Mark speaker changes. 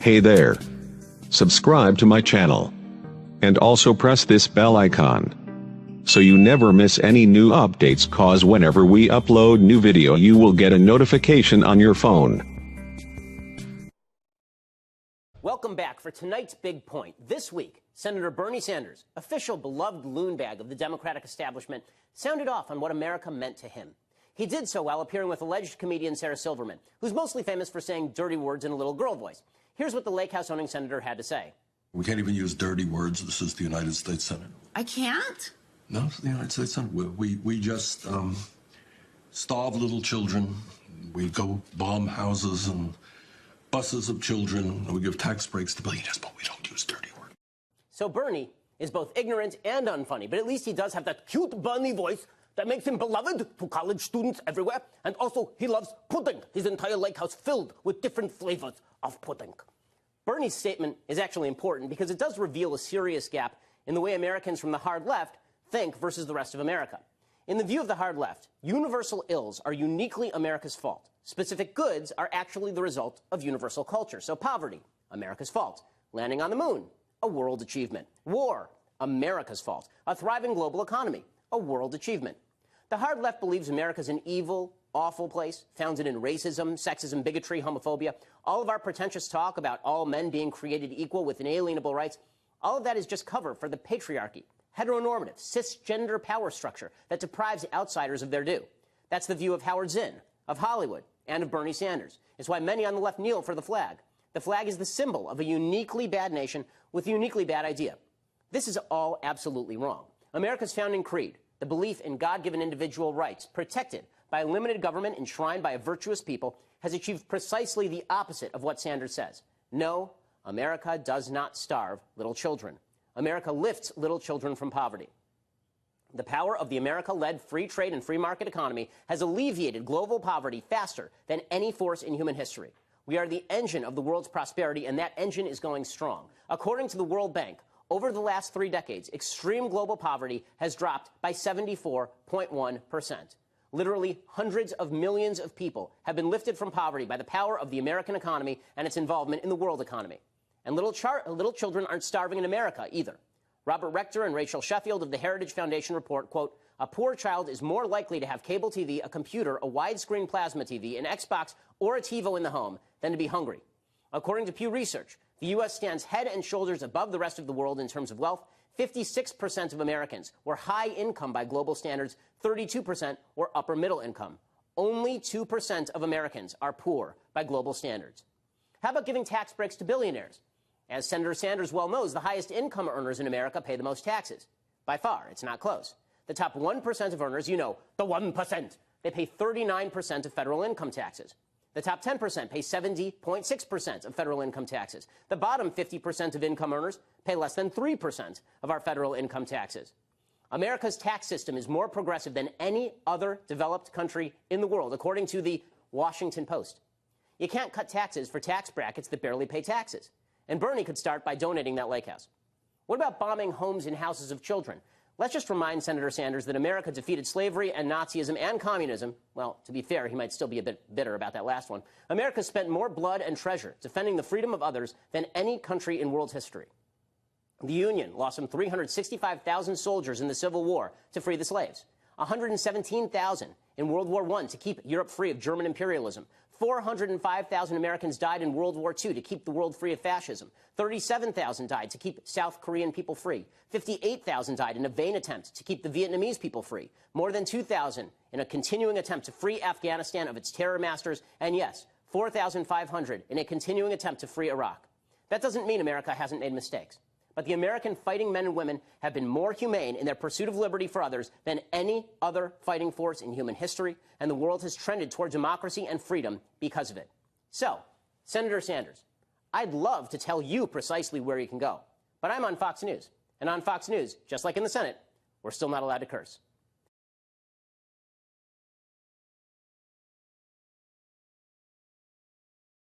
Speaker 1: Hey there. Subscribe to my channel. And also press this bell icon, so you never miss any new updates, cause whenever we upload new video you will get a notification on your phone.
Speaker 2: Welcome back for tonight's big point. This week, Senator Bernie Sanders, official beloved loonbag of the Democratic establishment, sounded off on what America meant to him. He did so while appearing with alleged comedian Sarah Silverman, who's mostly famous for saying dirty words in a little girl voice. Here's what the Lake House-owning senator had to say.
Speaker 3: We can't even use dirty words. This is the United States Senate.
Speaker 4: I can't?
Speaker 3: No, it's the United States Senate. We just starve little children. We go bomb houses and buses of children. We give tax breaks to billionaires, but we don't use dirty words.
Speaker 2: So Bernie is both ignorant and unfunny, but at least he does have that cute bunny voice that makes him beloved to college students everywhere. And also, he loves pudding. His entire lake house filled with different flavors of pudding. Bernie's statement is actually important because it does reveal a serious gap in the way Americans from the hard left think versus the rest of America. In the view of the hard left, universal ills are uniquely America's fault. Specific goods are actually the result of universal culture. So poverty, America's fault. Landing on the moon, a world achievement. War, America's fault. A thriving global economy, a world achievement. The hard left believes America's an evil, awful place, founded in racism, sexism, bigotry, homophobia. All of our pretentious talk about all men being created equal with inalienable rights, all of that is just cover for the patriarchy, heteronormative, cisgender power structure that deprives outsiders of their due. That's the view of Howard Zinn, of Hollywood, and of Bernie Sanders. It's why many on the left kneel for the flag. The flag is the symbol of a uniquely bad nation with a uniquely bad idea. This is all absolutely wrong. America's founding creed, the belief in God-given individual rights, protected by a limited government enshrined by a virtuous people, has achieved precisely the opposite of what Sanders says. No, America does not starve little children. America lifts little children from poverty. The power of the America-led free trade and free market economy has alleviated global poverty faster than any force in human history. We are the engine of the world's prosperity, and that engine is going strong. According to the World Bank, over the last 3 decades, extreme global poverty has dropped by 74.1%. Literally hundreds of millions of people have been lifted from poverty by the power of the American economy and its involvement in the world economy. And little children aren't starving in America either. Robert Rector and Rachel Sheffield of the Heritage Foundation report, quote, "A poor child is more likely to have cable TV, a computer, a widescreen plasma TV, an Xbox, or a TiVo in the home than to be hungry." According to Pew Research, the U.S. stands head and shoulders above the rest of the world in terms of wealth. 56% of Americans were high income by global standards, 32% were upper middle income. Only 2% of Americans are poor by global standards. How about giving tax breaks to billionaires? As Senator Sanders well knows, the highest income earners in America pay the most taxes. By far, it's not close. The top 1% of earners, you know, the 1%, they pay 39% of federal income taxes. The top 10% pay 70.6% of federal income taxes. The bottom 50% of income earners pay less than 3% of our federal income taxes. America's tax system is more progressive than any other developed country in the world, according to the Washington Post. You can't cut taxes for tax brackets that barely pay taxes. And Bernie could start by donating that lake house. What about bombing homes and houses of children? Let's just remind Senator Sanders that America defeated slavery and Nazism and communism. Well, to be fair, he might still be a bit bitter about that last one. America spent more blood and treasure defending the freedom of others than any country in world history. The Union lost some 365,000 soldiers in the Civil War to free the slaves, 117,000 in World War I to keep Europe free of German imperialism. 405,000 Americans died in World War II to keep the world free of fascism. 37,000 died to keep South Korean people free. 58,000 died in a vain attempt to keep the Vietnamese people free. More than 2,000 in a continuing attempt to free Afghanistan of its terror masters. And yes, 4,500 in a continuing attempt to free Iraq. That doesn't mean America hasn't made mistakes. But the American fighting men and women have been more humane in their pursuit of liberty for others than any other fighting force in human history, and the world has trended toward democracy and freedom because of it. So, Senator Sanders, I'd love to tell you precisely where you can go, but I'm on Fox News. And on Fox News, just like in the Senate, we're still not allowed to curse.